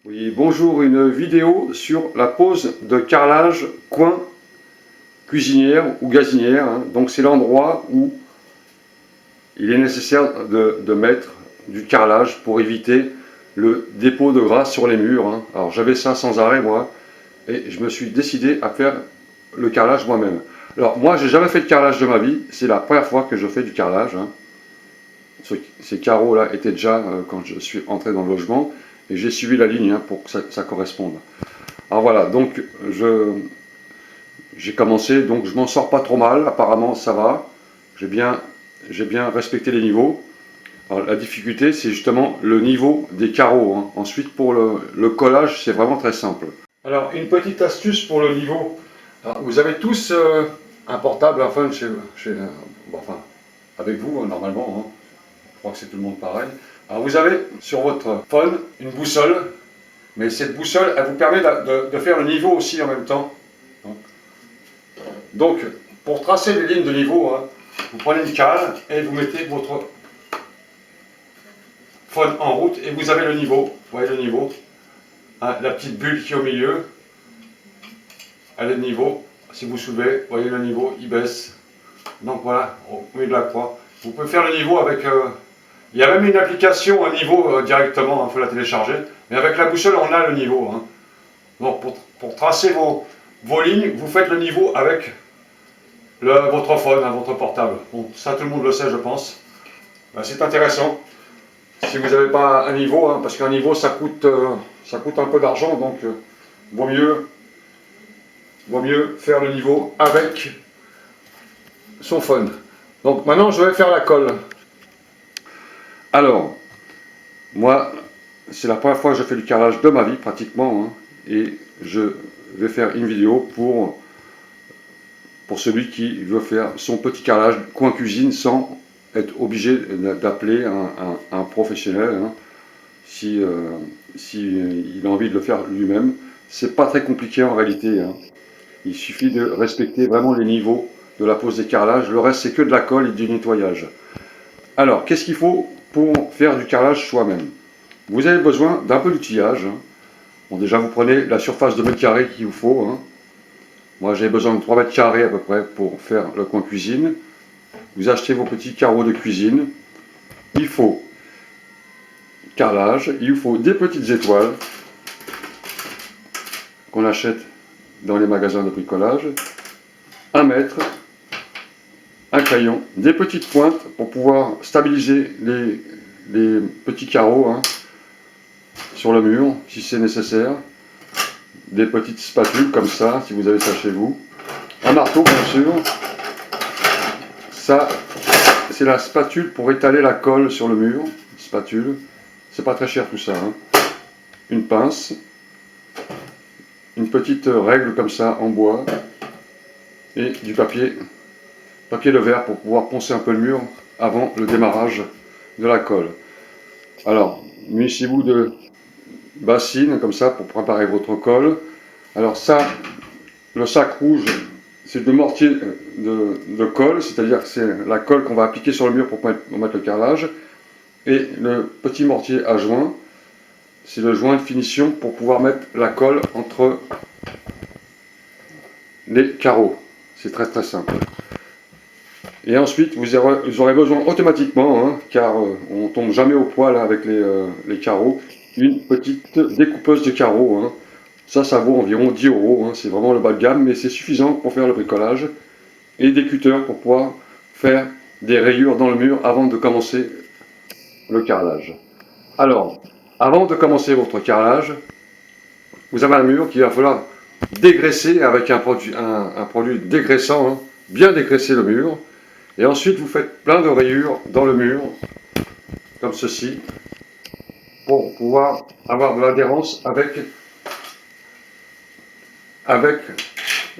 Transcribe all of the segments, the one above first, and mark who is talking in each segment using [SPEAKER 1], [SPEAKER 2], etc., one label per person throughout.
[SPEAKER 1] Oui, bonjour, une vidéo sur la pose de carrelage coin cuisinière ou gazinière, hein. Donc c'est l'endroit où il est nécessaire de mettre du carrelage pour éviter le dépôt de gras sur les murs, hein. Alors j'avais ça sans arrêt moi, et je me suis décidé à faire le carrelage moi-même. Alors moi j'ai jamais fait de carrelage de ma vie, c'est la première fois que je fais du carrelage, hein. Ces carreaux là étaient déjà quand je suis entré dans le logement, et j'ai suivi la ligne, hein, pour que ça corresponde. Alors voilà, donc j'ai commencé, donc je m'en sors pas trop mal, apparemment ça va, j'ai bien respecté les niveaux. Alors, la difficulté c'est justement le niveau des carreaux, hein. Ensuite pour le collage c'est vraiment très simple. Alors une petite astuce pour le niveau. Alors, vous avez tous un portable, enfin, bon, enfin avec vous normalement, hein. Je crois que c'est tout le monde pareil. Alors vous avez sur votre phone une boussole, mais cette boussole elle vous permet de faire le niveau aussi en même temps. Donc, pour tracer les lignes de niveau, hein, vous prenez une cale et vous mettez votre phone en route et vous avez le niveau. Vous voyez le niveau, hein, la petite bulle qui est au milieu, elle est de niveau. Si vous soulevez, vous voyez le niveau, il baisse. Donc voilà, au milieu de la croix. Vous pouvez faire le niveau avec... il y a même une application, un niveau directement, il faut la télécharger. Mais avec la boussole, on a le niveau, hein. Donc pour tracer vos lignes, vous faites le niveau avec votre phone, hein, votre portable. Bon, ça tout le monde le sait, je pense. Ben, c'est intéressant. Si vous n'avez pas un niveau, hein, parce qu'un niveau ça coûte un peu d'argent, donc vaut mieux faire le niveau avec son phone. Donc maintenant je vais faire la colle. Alors, moi, c'est la première fois que je fais du carrelage de ma vie pratiquement, hein, et je vais faire une vidéo pour celui qui veut faire son petit carrelage coin cuisine sans être obligé d'appeler un professionnel, hein, si il a envie de le faire lui-même. C'est pas très compliqué en réalité, hein. Il suffit de respecter vraiment les niveaux de la pose des carrelages. Le reste c'est que de la colle et du nettoyage. Alors qu'est-ce qu'il faut pour faire du carrelage soi-même? Vous avez besoin d'un peu d'outillage, hein. Bon, déjà vous prenez la surface de mètre carré qu'il vous faut, hein. Moi j'ai besoin de 3 mètres carrés à peu près pour faire le coin cuisine. Vous achetez vos petits carreaux de cuisine. Il faut carrelage, il vous faut des petites étoiles qu'on achète dans les magasins de bricolage, 1 mètre, un crayon, des petites pointes pour pouvoir stabiliser les petits carreaux, hein, sur le mur si c'est nécessaire, des petites spatules comme ça si vous avez ça chez vous, un marteau bien sûr. Ça c'est la spatule pour étaler la colle sur le mur, spatule, c'est pas très cher tout ça, hein. Une pince, une petite règle comme ça en bois et du papier de verre pour pouvoir poncer un peu le mur avant le démarrage de la colle. Alors munissez-vous de bassines comme ça pour préparer votre colle. Alors ça, le sac rouge, c'est de mortier de colle, c'est-à-dire que c'est la colle qu'on va appliquer sur le mur pour mettre le carrelage. Et le petit mortier à joint, c'est le joint de finition pour pouvoir mettre la colle entre les carreaux. C'est très très simple. Et ensuite, vous aurez besoin automatiquement, hein, car on ne tombe jamais au poil avec les carreaux, une petite découpeuse de carreaux, hein. Ça vaut environ 10 €, hein, c'est vraiment le bas de gamme, mais c'est suffisant pour faire le bricolage. Et des cutters pour pouvoir faire des rayures dans le mur avant de commencer le carrelage. Alors, avant de commencer votre carrelage, vous avez un mur qu'il va falloir dégraisser avec un produit dégraissant, hein, bien dégraisser le mur. Et ensuite, vous faites plein de rayures dans le mur, comme ceci, pour pouvoir avoir de l'adhérence avec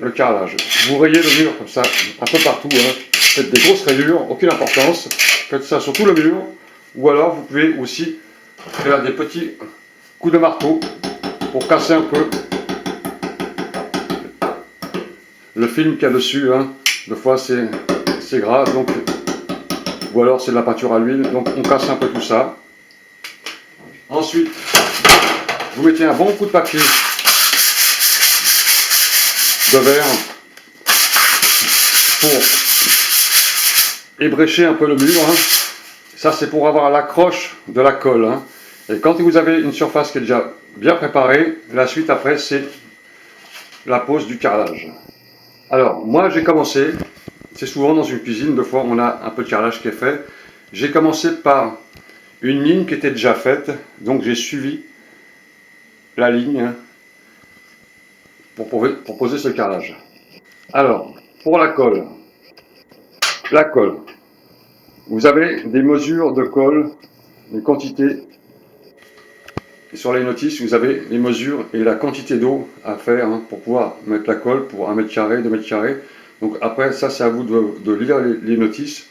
[SPEAKER 1] le carrelage. Vous rayez le mur comme ça, un peu partout, hein. Faites des grosses rayures, aucune importance. Faites ça sur tout le mur. Ou alors, vous pouvez aussi faire des petits coups de marteau pour casser un peu le film qu'il y a dessus, hein. Des fois, c'est gras, donc, ou alors c'est de la peinture à l'huile, donc on casse un peu tout ça. Ensuite, vous mettez un bon coup de papier de verre pour ébrécher un peu le mur. Hein. Ça, c'est pour avoir l'accroche de la colle. Hein. Et quand vous avez une surface qui est déjà bien préparée, la suite après, c'est la pose du carrelage. Alors, moi, j'ai commencé, c'est souvent dans une cuisine, 2 fois, on a un peu de carrelage qui est fait. J'ai commencé par une ligne qui était déjà faite, donc j'ai suivi la ligne hein, pour poser ce carrelage. Alors, pour la colle, vous avez des mesures de colle, des quantités. Sur les notices, vous avez les mesures et la quantité d'eau à faire hein, pour pouvoir mettre la colle pour 1 mètre carré, 2 mètres carrés. Donc après, ça c'est à vous de lire les notices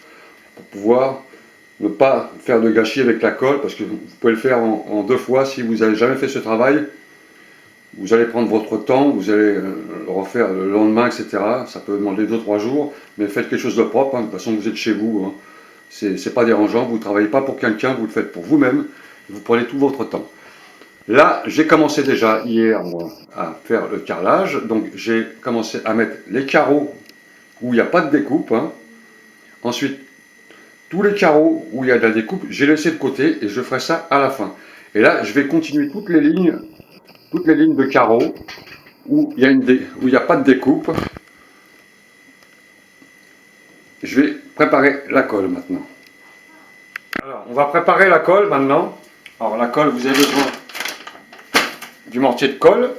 [SPEAKER 1] pour pouvoir ne pas faire de gâchis avec la colle, parce que vous pouvez le faire en 2 fois. Si vous n'avez jamais fait ce travail, vous allez prendre votre temps, vous allez le refaire le lendemain, etc. Ça peut demander 2-3 jours, mais faites quelque chose de propre. Hein. De toute façon, vous êtes chez vous. Hein. C'est pas dérangeant, vous ne travaillez pas pour quelqu'un, vous le faites pour vous-même. Vous prenez tout votre temps. Là, j'ai commencé déjà hier, moi, à faire le carrelage. Donc, j'ai commencé à mettre les carreaux où il n'y a pas de découpe. Hein. Ensuite, tous les carreaux où il y a de la découpe, j'ai laissé de côté et je ferai ça à la fin. Et là, je vais continuer toutes les lignes de carreaux où il n'y a pas de découpe. Je vais préparer la colle maintenant. Alors, on va préparer la colle maintenant. Alors, la colle, vous avez besoin du mortier de colle,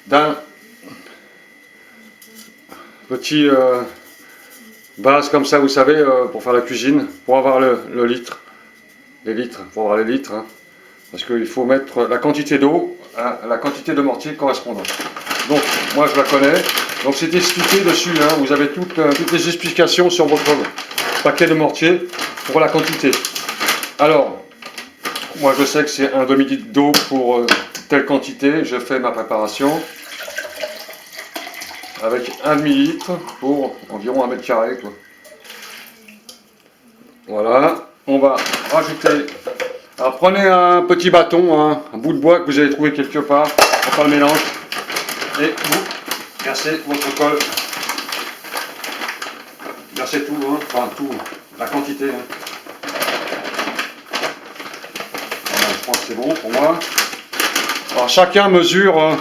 [SPEAKER 1] d'un petit base comme ça, vous savez, pour faire la cuisine, pour avoir le litre, pour avoir les litres, hein, parce qu'il faut mettre la quantité d'eau à la quantité de mortier correspondante. Donc, moi je la connais, donc c'est expliqué dessus, hein, vous avez toutes les explications sur votre paquet de mortier pour la quantité. Alors, moi je sais que c'est un demi-litre d'eau pour telle quantité, je fais ma préparation avec un demi-litre pour environ 1 mètre carré. Quoi. Voilà, on va rajouter. Alors prenez un petit bâton, hein, un bout de bois que vous avez trouvé quelque part pour faire le mélange et vous versez votre colle. Versez tout, hein, enfin tout, la quantité. Hein. Voilà, je pense que c'est bon pour moi. Alors chacun mesure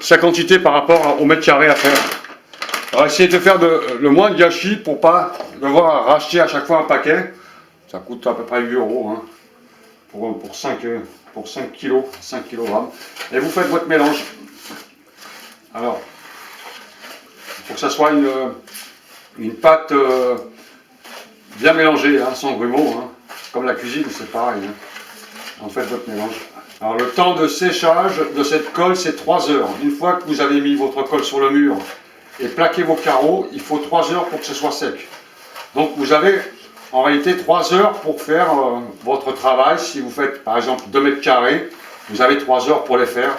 [SPEAKER 1] sa quantité par rapport au mètre carré à faire. Alors essayez de faire le moins de gâchis pour pas devoir racheter à chaque fois un paquet. Ça coûte à peu près 8 € hein, pour 5 kg, 5 kg. Et vous faites votre mélange. Alors, il faut que ça soit une pâte bien mélangée, hein, sans grumeaux. Hein. Comme la cuisine, c'est pareil. Hein. En fait, votre mélange. Alors le temps de séchage de cette colle, c'est 3 heures. Une fois que vous avez mis votre colle sur le mur et plaqué vos carreaux, il faut 3 heures pour que ce soit sec. Donc vous avez en réalité 3 heures pour faire votre travail. Si vous faites par exemple 2 mètres carrés, vous avez 3 heures pour les faire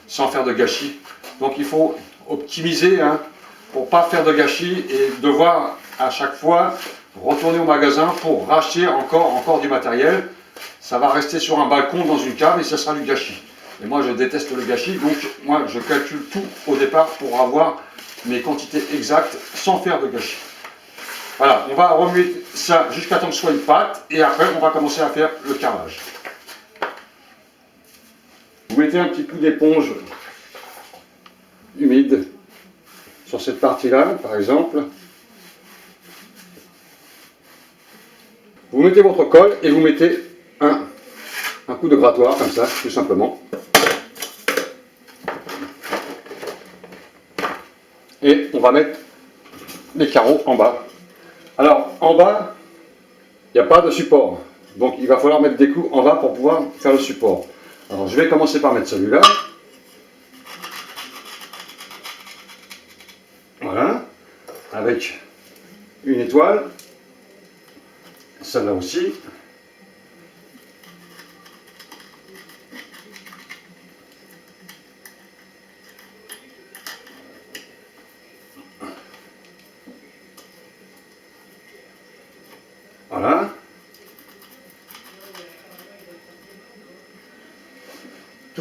[SPEAKER 1] sans faire de gâchis. Donc il faut optimiser hein, pour ne pas faire de gâchis et devoir à chaque fois retourner au magasin pour racheter encore du matériel. Ça va rester sur un balcon dans une cave et ça sera du gâchis. Et moi je déteste le gâchis, donc moi je calcule tout au départ pour avoir mes quantités exactes sans faire de gâchis. Voilà, on va remuer ça jusqu'à temps que ce soit une pâte et après on va commencer à faire le carrelage. Vous mettez un petit coup d'éponge humide sur cette partie-là, par exemple. Vous mettez votre colle et vous mettez un coup de grattoir, comme ça, tout simplement. Et on va mettre les carreaux en bas. Alors, en bas, il n'y a pas de support. Donc, il va falloir mettre des clous en bas pour pouvoir faire le support. Alors, je vais commencer par mettre celui-là. Voilà. Avec une étoile. Celle-là aussi. Voilà.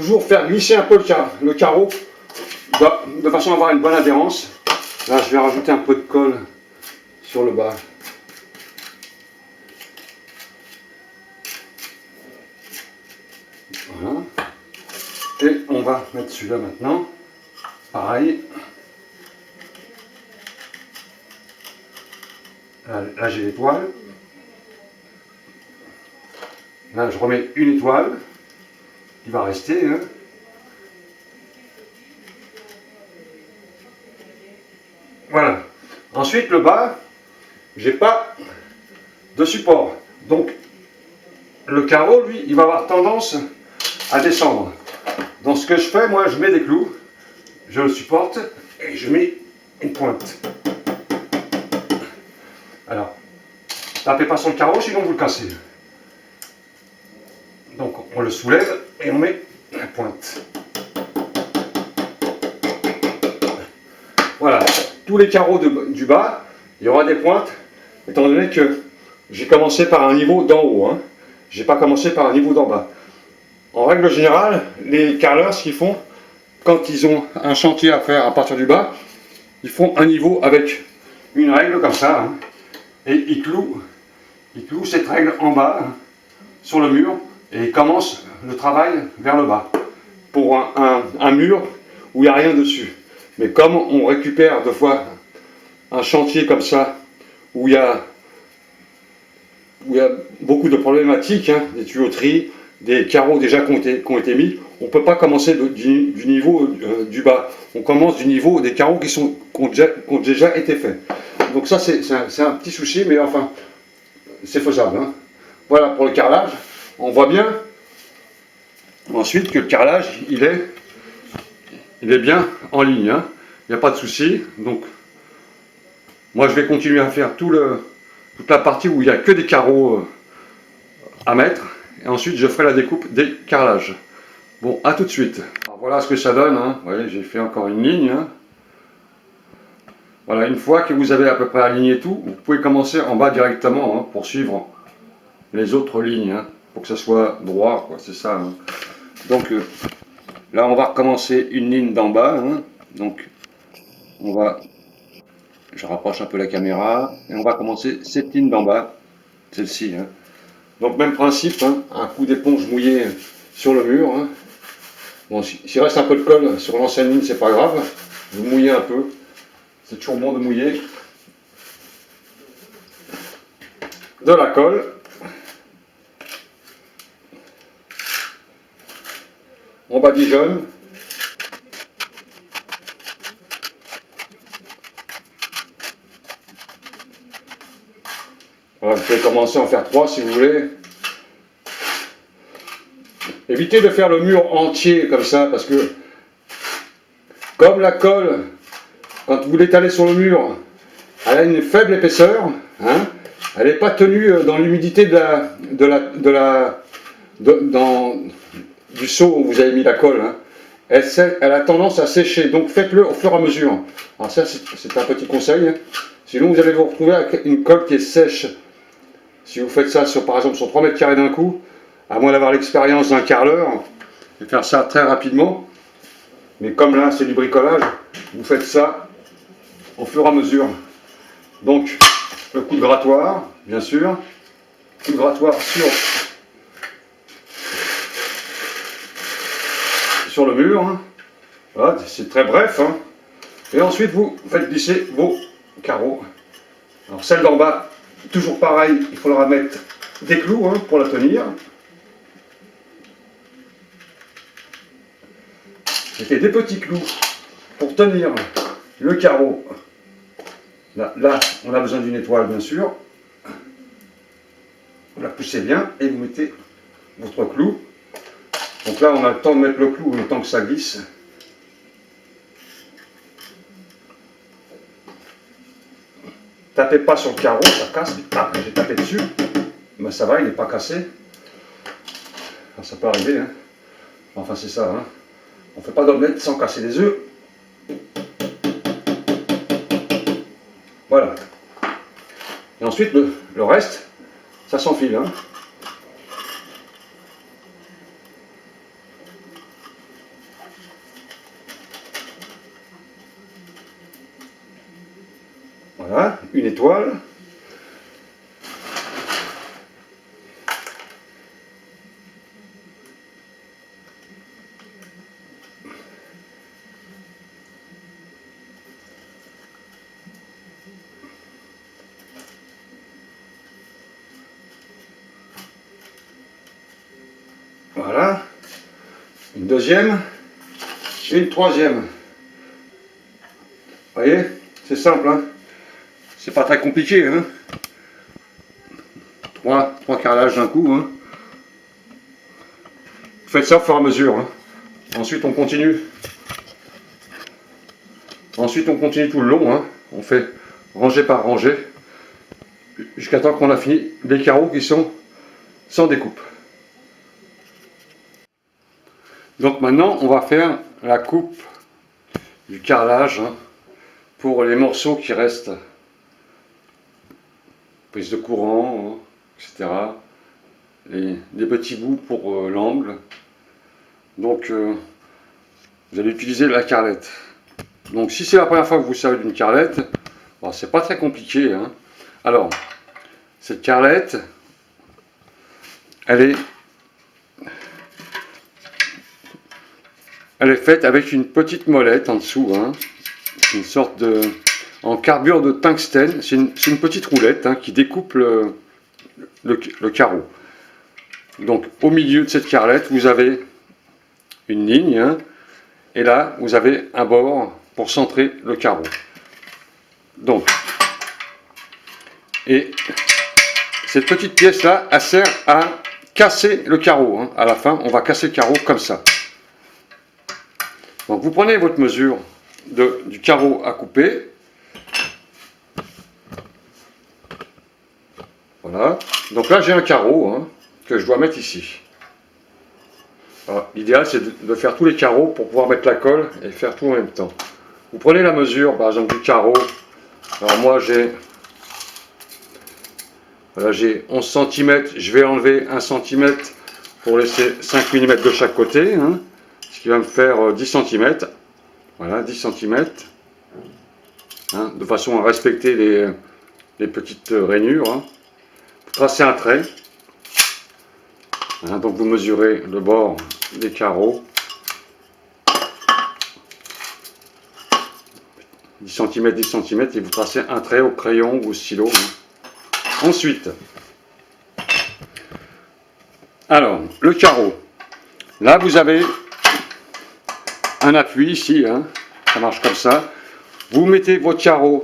[SPEAKER 1] toujours faire glisser un peu le carreau de façon à avoir une bonne adhérence. Là, je vais rajouter un peu de colle sur le bas. Voilà. Et on va mettre celui-là maintenant. Pareil. Là j'ai l'étoile. Là, je remets une étoile qui va rester. Hein. Voilà. Ensuite, le bas, j'ai pas de support. Donc, le carreau, lui, il va avoir tendance à descendre. Donc, ce que je fais, moi, je mets des clous, je le supporte et je mets une pointe. Alors, tapez pas sur le carreau, sinon vous le cassez. Donc, on le soulève et on met la pointe. Voilà. Tous les carreaux du bas, il y aura des pointes, étant donné que j'ai commencé par un niveau d'en haut. Hein. Je n'ai pas commencé par un niveau d'en bas. En règle générale, les carreleurs, ce qu'ils font, quand ils ont un chantier à faire à partir du bas, ils font un niveau avec une règle comme ça, hein, et ils clouent cette règle en bas, hein, sur le mur, et ils commencent le travail vers le bas, pour un mur où il n'y a rien dessus. Mais comme on récupère deux fois un chantier comme ça, où il y a beaucoup de problématiques, hein, des tuyauteries, des carreaux déjà qui ont été mis, on ne peut pas commencer du niveau du bas. On commence du niveau des carreaux qui ont déjà été faits. Donc ça, c'est un petit souci, mais enfin, c'est faisable. Hein. Voilà pour le carrelage. On voit bien ensuite que le carrelage, il est bien en ligne. Hein. Il n'y a pas de souci. Donc, moi, je vais continuer à faire toute la partie où il n'y a que des carreaux à mettre. Et ensuite, je ferai la découpe des carrelages. Bon, à tout de suite. Alors, voilà ce que ça donne. Hein. Vous voyez, j'ai fait encore une ligne. Hein. Voilà, une fois que vous avez à peu près aligné tout, vous pouvez commencer en bas directement, hein, pour suivre les autres lignes. Hein, pour que ça soit droit, quoi. C'est ça. Hein. Donc, là, on va recommencer une ligne d'en bas. Hein. Donc, je rapproche un peu la caméra et on va commencer cette ligne d'en bas, celle-ci. Hein. Donc même principe, hein, un coup d'éponge mouillé sur le mur. Hein. Bon, s'il reste un peu de colle sur l'ancienne ligne, c'est pas grave. Vous mouillez un peu, c'est toujours bon de mouiller. De la colle. On badigeonne. Voilà, vous pouvez commencer à en faire 3 si vous voulez. Évitez de faire le mur entier comme ça, parce que comme la colle, quand vous l'étalez sur le mur, elle a une faible épaisseur, hein, elle n'est pas tenue dans l'humidité du seau où vous avez mis la colle. Hein. Elle a tendance à sécher, donc faites-le au fur et à mesure. Alors ça, c'est un petit conseil. Hein. Sinon, vous allez vous retrouver avec une colle qui est sèche. Si vous faites ça, par exemple, sur 3 mètres carrés d'un coup, à moins d'avoir l'expérience d'un carreleur, et faire ça très rapidement. Mais comme là, c'est du bricolage, vous faites ça au fur et à mesure. Donc, le coup de grattoir, bien sûr. Coup de grattoir sur le mur. Hein. Voilà, c'est très bref. Hein. Et ensuite, vous faites glisser vos carreaux. Alors, celle d'en bas, toujours pareil, il faudra mettre des clous, hein, pour la tenir. Mettez des petits clous pour tenir le carreau. Là, on a besoin d'une étoile, bien sûr. Vous la poussez bien et vous mettez votre clou. Donc là, on a le temps de mettre le clou, le temps que ça glisse. Tapez pas sur le carreau, ça casse. Ah, j'ai tapé dessus. Mais ça va, il n'est pas cassé. Alors, ça peut arriver. Hein. Enfin, c'est ça. Hein. On ne fait pas d'omelette sans casser les œufs. Voilà. Et ensuite, le reste, ça s'enfile. Hein. Voilà, une étoile. Voilà, une deuxième, une troisième. Vous voyez, c'est simple, hein, c'est pas très compliqué. Hein. Trois carrelages d'un coup. Hein. Vous faites ça au fur et à mesure. Hein. Ensuite, on continue. Ensuite, on continue tout le long. Hein. On fait rangée par rangée jusqu'à temps qu'on a fini les carreaux qui sont sans découpe. Donc maintenant, on va faire la coupe du carrelage hein, pour les morceaux qui restent. Prise de courant, hein, etc. Et des petits bouts pour l'angle. Donc, vous allez utiliser la carrelette. Donc, si c'est la première fois que vous servez d'une carrelette, bon, c'est pas très compliqué. Hein. Alors, cette carrelette, elle est faite avec une petite molette en dessous, hein, une sorte de en carbure de tungstène. C'est une petite roulette hein, qui découpe le carreau. Donc au milieu de cette carrelette, vous avez une ligne, hein, et là vous avez un bord pour centrer le carreau. Donc, et cette petite pièce là, elle sert à casser le carreau. Hein. À la fin, on va casser le carreau comme ça. Donc vous prenez votre mesure du carreau à couper. Voilà. Donc là j'ai un carreau hein, que je dois mettre ici. L'idéal c'est de faire tous les carreaux pour pouvoir mettre la colle et faire tout en même temps. Vous prenez la mesure par exemple du carreau. Alors moi j'ai 11 cm, je vais enlever 1 cm pour laisser 5 mm de chaque côté. Hein. Ce qui va me faire 10 cm. Voilà, 10 cm. Hein, de façon à respecter les petites rainures. Hein. Vous tracez un trait. Hein, donc vous mesurez le bord des carreaux. 10 cm, 10 cm. Et vous tracez un trait au crayon ou au stylo. Hein. Ensuite, alors, le carreau. Là, vous avez un appui ici, hein, ça marche comme ça. Vous mettez votre carreau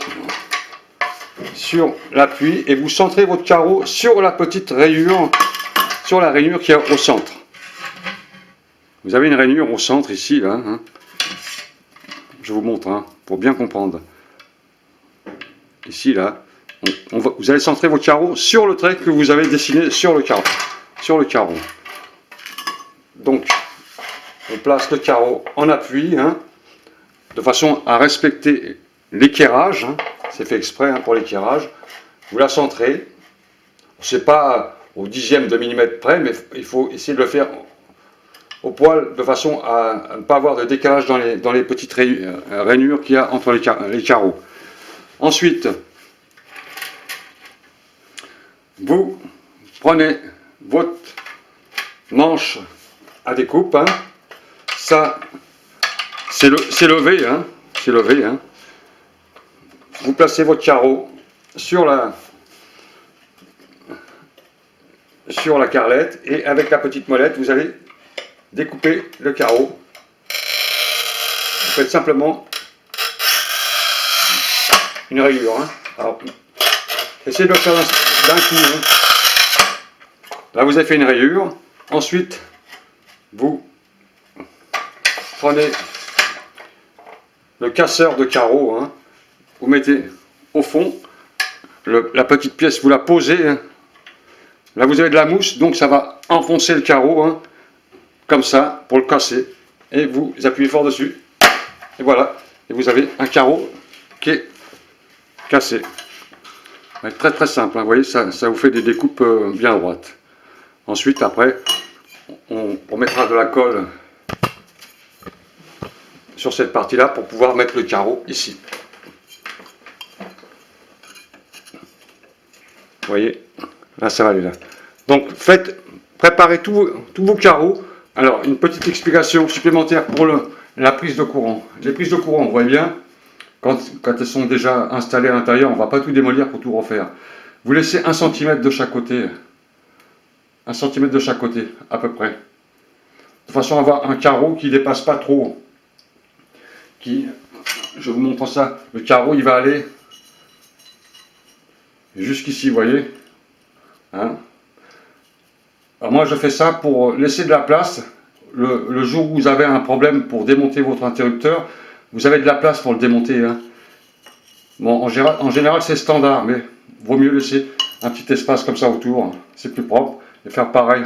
[SPEAKER 1] sur l'appui et vous centrez votre carreau sur la petite rayure, sur la rainure qui est au centre. Vous avez une rainure au centre ici, là. Hein. Je vous montre, hein, pour bien comprendre. Ici, là, vous allez centrer votre carreau sur le trait que vous avez dessiné sur le carreau. Donc, on place le carreau en appui, hein, de façon à respecter l'équerrage. Hein, c'est fait exprès hein, pour l'équerrage. Vous la centrez. C'est pas au dixième de millimètre près, mais il faut essayer de le faire au poil de façon à ne pas avoir de décalage dans les petites rainures qu'il y a entre les carreaux. Ensuite, vous prenez votre manche à découpe. Hein. Ça, c'est levé. Hein. C'est levé. Hein. Vous placez votre carreau sur la carrelette et avec la petite molette, vous allez découper le carreau. Vous faites simplement une rayure. Hein. Alors, essayez de le faire d'un coup. Hein. Là, vous avez fait une rayure. Ensuite, vous prenez le casseur de carreaux. Hein. Vous mettez au fond. La petite pièce, vous la posez. Hein. Là, vous avez de la mousse, donc ça va enfoncer le carreau. Hein. Comme ça, pour le casser. Et vous appuyez fort dessus. Et voilà. Et vous avez un carreau qui est cassé. Très très simple. Hein. Vous voyez, ça vous fait des découpes bien droites. Ensuite, après, on mettra de la colle sur cette partie-là pour pouvoir mettre le carreau ici. voyez, là ça va aller là. Donc préparez tous vos carreaux. Alors une petite explication supplémentaire pour la prise de courant. Les prises de courant, vous voyez bien, quand elles sont déjà installées à l'intérieur, on ne va pas tout démolir pour tout refaire. Vous laissez 1 cm de chaque côté. 1 cm de chaque côté, à peu près. De façon à avoir un carreau qui ne dépasse pas trop. Je vous montre ça. Le carreau, il va aller jusqu'ici, vous voyez. Hein? Alors moi, je fais ça pour laisser de la place. Le jour où vous avez un problème pour démonter votre interrupteur, vous avez de la place pour le démonter. Hein. Bon, en général, c'est standard, mais vaut mieux laisser un petit espace comme ça autour. Hein. C'est plus propre. Et faire pareil,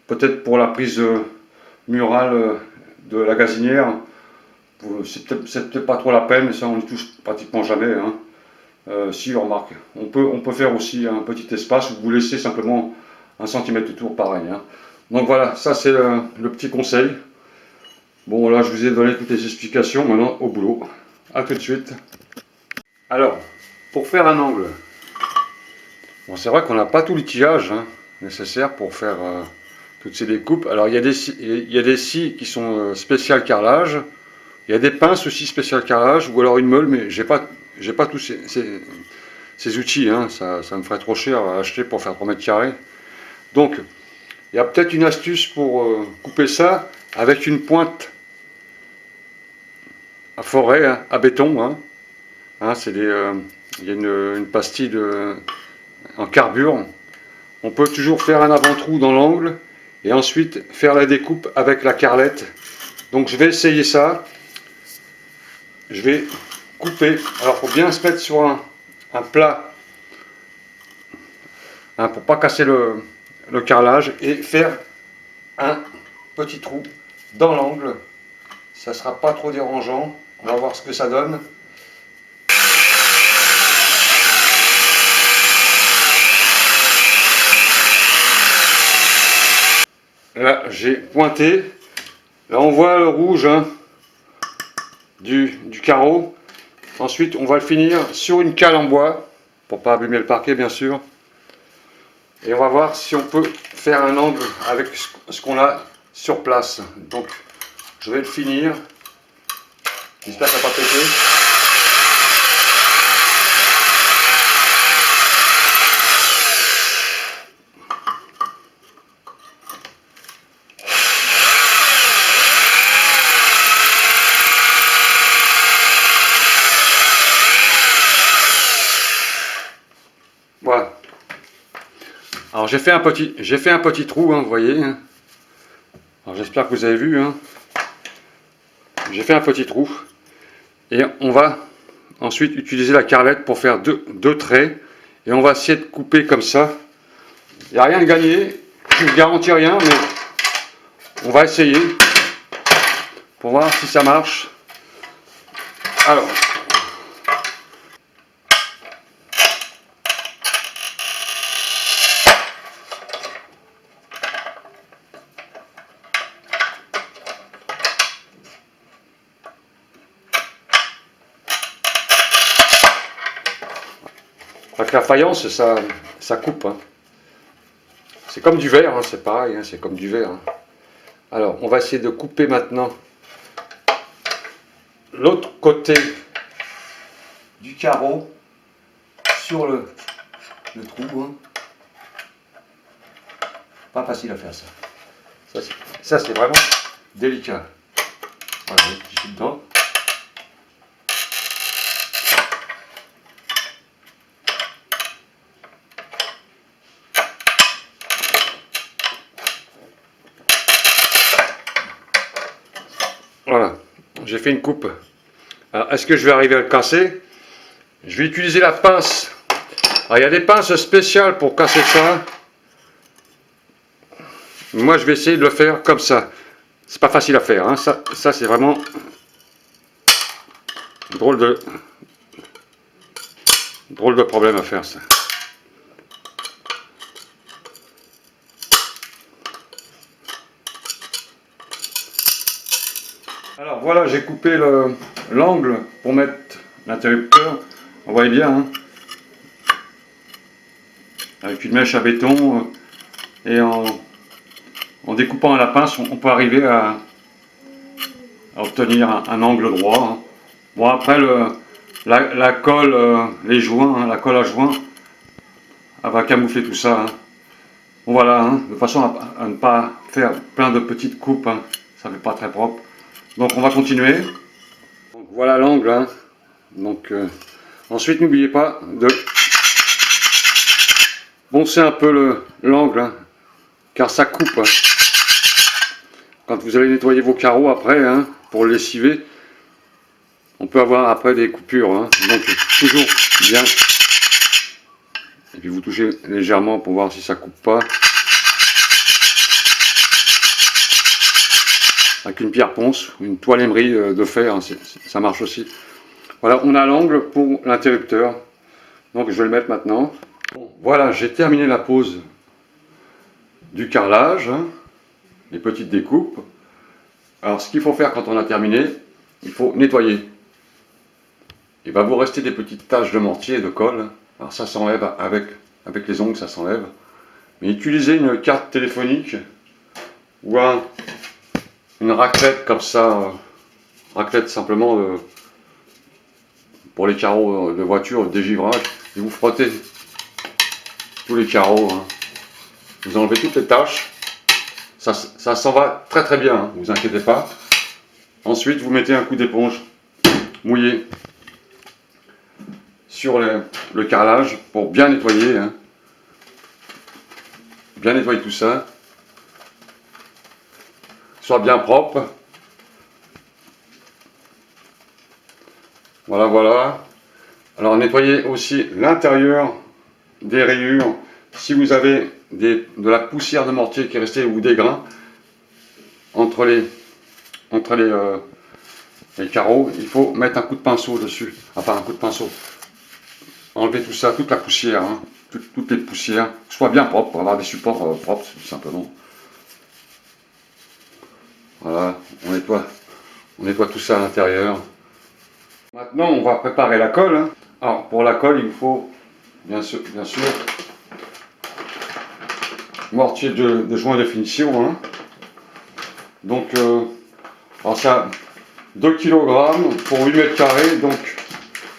[SPEAKER 1] peut-être pour la prise murale de la gazinière. C'est peut-être pas trop la peine, ça on n'y touche pratiquement jamais. Hein. Si, remarque, on peut faire aussi un petit espace où vous laissez simplement 1 cm autour, pareil. Hein. Donc voilà, ça c'est le petit conseil. Bon, là je vous ai donné toutes les explications, maintenant au boulot. A tout de suite. Alors, pour faire un angle, bon, c'est vrai qu'on n'a pas tout l'outillage nécessaire pour faire toutes ces découpes. Alors il y a des scies qui sont spéciales carrelage. Il y a des pinces aussi spéciales carrelage, ou alors une meule, mais j'ai pas tous ces outils, hein. Ça me ferait trop cher à acheter pour faire 3 mètres carrés. Donc, il y a peut-être une astuce pour couper ça avec une pointe à forêt, hein, à béton. Hein. Hein, il y a une pastille en carbure. On peut toujours faire un avant-trou dans l'angle et ensuite faire la découpe avec la carrelette. Donc je vais essayer ça. Je vais couper. Alors il faut bien se mettre sur un plat hein, pour pas casser le carrelage et faire un petit trou dans l'angle. Ça sera pas trop dérangeant. On va voir ce que ça donne. Là j'ai pointé. Là on voit le rouge hein, du carreau. Ensuite on va le finir sur une cale en bois pour pas abîmer le parquet bien sûr. Et on va voir si on peut faire un angle avec ce qu'on a sur place. Donc je vais le finir. J'espère que ça va pas péter. Voilà. Alors j'ai fait un petit trou, hein, vous voyez. Hein. Alors j'espère que vous avez vu. Hein. J'ai fait un petit trou. Et on va ensuite utiliser la carrelette pour faire deux traits. Et on va essayer de couper comme ça. Il n'y a rien de gagné. Je ne vous garantis rien, mais on va essayer pour voir si ça marche. Alors. Avec la faïence, ça coupe. Hein. C'est comme du verre, hein, c'est pareil, hein, c'est comme du verre. Hein. Alors, on va essayer de couper maintenant l'autre côté du carreau sur le trou. Hein. Pas facile à faire ça. Ça c'est vraiment délicat. Voilà, je suis dedans. Voilà, j'ai fait une coupe. Alors, est-ce que je vais arriver à le casser? Je vais utiliser la pince. Alors, il y a des pinces spéciales pour casser ça. Moi, je vais essayer de le faire comme ça. C'est pas facile à faire. Hein. Ça c'est vraiment drôle de problème à faire, ça. Alors voilà, j'ai coupé l'angle pour mettre l'interrupteur. Vous voyez bien. Hein. avec une mèche à béton et en découpant à la pince, on peut arriver à obtenir un angle droit. Hein. Bon, après, la colle, les joints, hein, la colle à joints, elle va camoufler tout ça. Hein. Bon, voilà, hein, de façon à ne pas faire plein de petites coupes, hein, ça ne fait pas très propre. Donc on va continuer. Donc, voilà l'angle. Hein. Donc, ensuite, n'oubliez pas de poncer un peu l'angle, hein, car ça coupe. Hein. Quand vous allez nettoyer vos carreaux après, hein, pour le lessiver, on peut avoir après des coupures. Hein. Donc toujours bien. Et puis vous touchez légèrement pour voir si ça coupe pas. Avec une pierre ponce, une toile émerie de fer, hein, ça marche aussi. Voilà, on a l'angle pour l'interrupteur. Donc je vais le mettre maintenant. Bon, voilà, j'ai terminé la pose du carrelage, hein, les petites découpes. Alors ce qu'il faut faire quand on a terminé, il faut nettoyer. Il va vous rester des petites taches de mortier et de colle. Alors ça s'enlève avec les ongles, ça s'enlève. Mais utilisez une carte téléphonique ou une raclette comme ça, raclette simplement pour les carreaux de voiture, dégivrage, et vous frottez tous les carreaux. Hein. Vous enlevez toutes les taches. Ça s'en va très très bien, hein, vous inquiétez pas. Ensuite, vous mettez un coup d'éponge mouillé sur le carrelage pour bien nettoyer. Hein. Bien nettoyer tout ça. Soit bien propre. Voilà, voilà. Alors, nettoyez aussi l'intérieur des rayures. Si vous avez de la poussière de mortier qui est restée ou des grains entre les carreaux, il faut mettre un coup de pinceau dessus. Enfin, un coup de pinceau. Enlever tout ça, toute la poussière, hein, toutes les poussières, soit bien propre pour avoir des supports propres, tout simplement. Voilà, on nettoie tout ça à l'intérieur. Maintenant, on va préparer la colle. Hein. Alors, pour la colle, il vous faut, bien sûr mortier de joint de finition. Hein. Donc, alors ça, 2 kg pour 8 mètres carrés. Donc,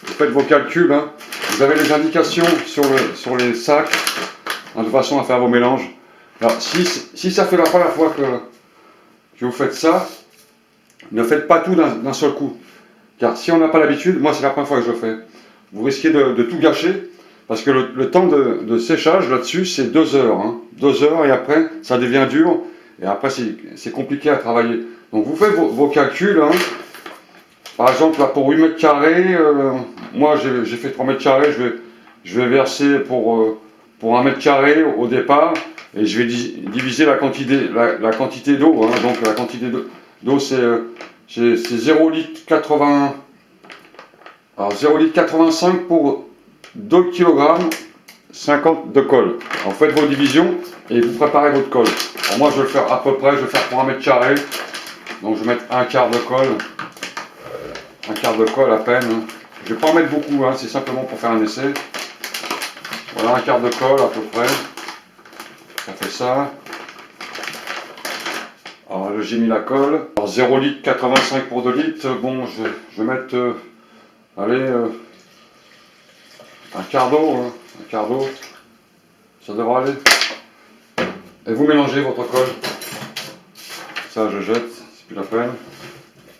[SPEAKER 1] vous faites vos calculs. Hein. Vous avez les indications sur les sacs, hein, de façon à faire vos mélanges. Alors, si ça fait la première fois que vous faites ça, ne faites pas tout d'un seul coup. Car si on n'a pas l'habitude, moi c'est la première fois que je le fais, vous risquez de tout gâcher. Parce que le temps de séchage là-dessus, c'est 2 heures. Hein. 2 heures et après, ça devient dur. Et après, c'est compliqué à travailler. Donc, vous faites vos calculs. Hein. Par exemple, là, pour 8 mètres carrés, moi, j'ai fait 3 mètres carrés. Je vais verser pour 1 mètre carré au départ. Et je vais diviser la quantité d'eau. Hein. Donc, la quantité d'eau, c'est 0,80 litre 80. Alors, 0,85 litre pour 2 kg 50 de colle. Alors faites vos divisions et vous préparez votre colle. Alors moi je vais le faire à peu près, je vais faire pour 1 mètre carré. Donc je vais mettre un quart de colle. Un quart de colle à peine. Je ne vais pas en mettre beaucoup, hein, c'est simplement pour faire un essai. Voilà un quart de colle à peu près. Ça fait ça. Alors j'ai mis la colle. Alors 0 litre 85 pour 2 litres. Bon je vais mettre allez un quart d'eau, hein, un quart d'eau, ça devra aller. Et vous mélangez votre colle. Ça je jette, c'est plus la peine.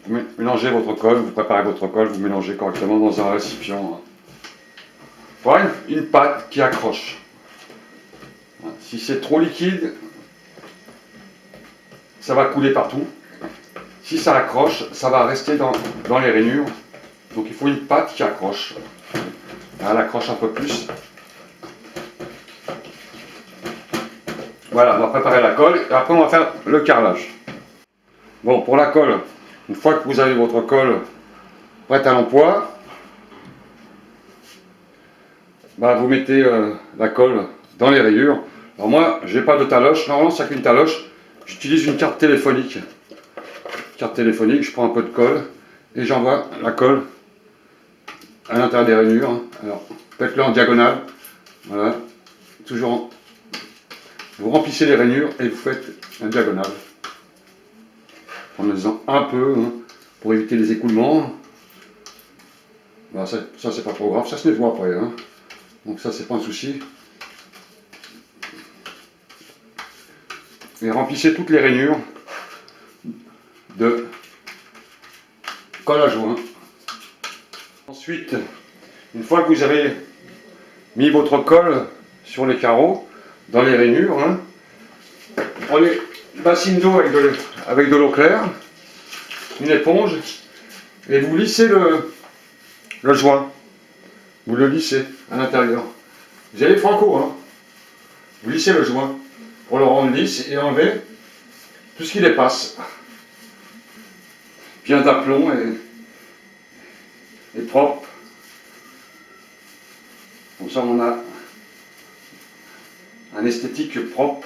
[SPEAKER 1] Vous mélangez votre colle, vous préparez votre colle, vous mélangez correctement dans un récipient. Voilà une pâte qui accroche. Si c'est trop liquide, ça va couler partout. Si ça accroche, ça va rester dans les rainures. Donc il faut une pâte qui accroche. Elle accroche un peu plus. Voilà, on va préparer la colle et après on va faire le carrelage. Bon, pour la colle, une fois que vous avez votre colle prête à l'emploi, bah, vous mettez la colle dans les rayures. Alors moi, j'ai pas de taloche. Normalement, c'est qu'une taloche. J'utilise une carte téléphonique. Carte téléphonique, je prends un peu de colle et j'envoie la colle à l'intérieur des rainures. Alors, faites-le en diagonale. Voilà. toujours, vous remplissez les rainures et vous faites un diagonale. Prenez-en un peu hein, pour éviter les écoulements. Voilà, ça c'est pas trop grave, ça se nettoie après. Hein. Donc ça c'est pas un souci. Et remplissez toutes les rainures de colle à joint. Ensuite, une fois que vous avez mis votre colle sur les carreaux, dans les rainures, hein, prenez une bassine d'eau avec de l'eau claire, une éponge, et vous lissez le joint. Vous le lissez à l'intérieur. Vous allez franco, hein. Vous lissez le joint pour le rendre lisse et enlever tout ce qui dépasse. Bien d'aplomb et propre. Comme ça on a un esthétique propre.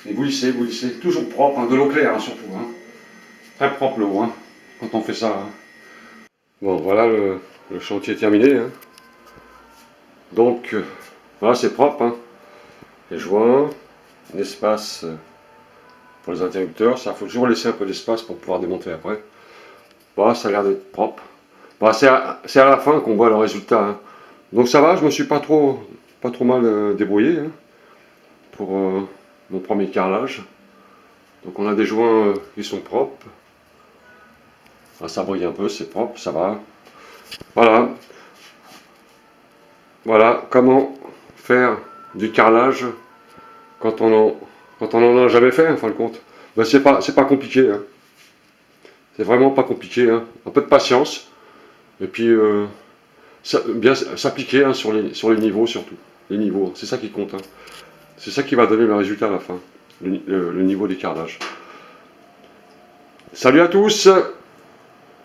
[SPEAKER 1] Et vous lissez, toujours propre, hein, de l'eau claire hein, surtout. Hein. Très propre l'eau hein, quand on fait ça. Hein. Bon voilà le chantier est terminé. Hein. Donc voilà c'est propre. Hein. Les joints, un espace pour les interrupteurs. Ça faut toujours laisser un peu d'espace pour pouvoir démonter après. Voilà ça a l'air d'être propre. Bon, c'est à la fin qu'on voit le résultat. Hein. Donc ça va, je me suis pas trop mal débrouillé hein, pour mon premier carrelage. Donc on a des joints qui sont propres. Ah, ça brille un peu, c'est propre, ça va. Voilà. Voilà comment faire du carrelage quand on en a jamais fait en fin de compte. Ben, c'est pas compliqué. Hein. C'est vraiment pas compliqué. Hein. Un peu de patience. Et puis bien s'appliquer hein, sur les niveaux surtout. Les niveaux, c'est ça qui compte. Hein. C'est ça qui va donner le résultat à la fin. Le niveau des carrelages. Salut à tous.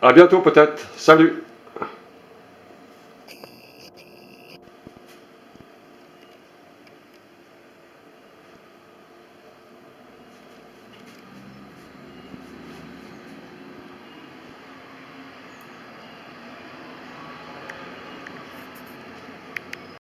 [SPEAKER 1] À bientôt peut-être. Salut.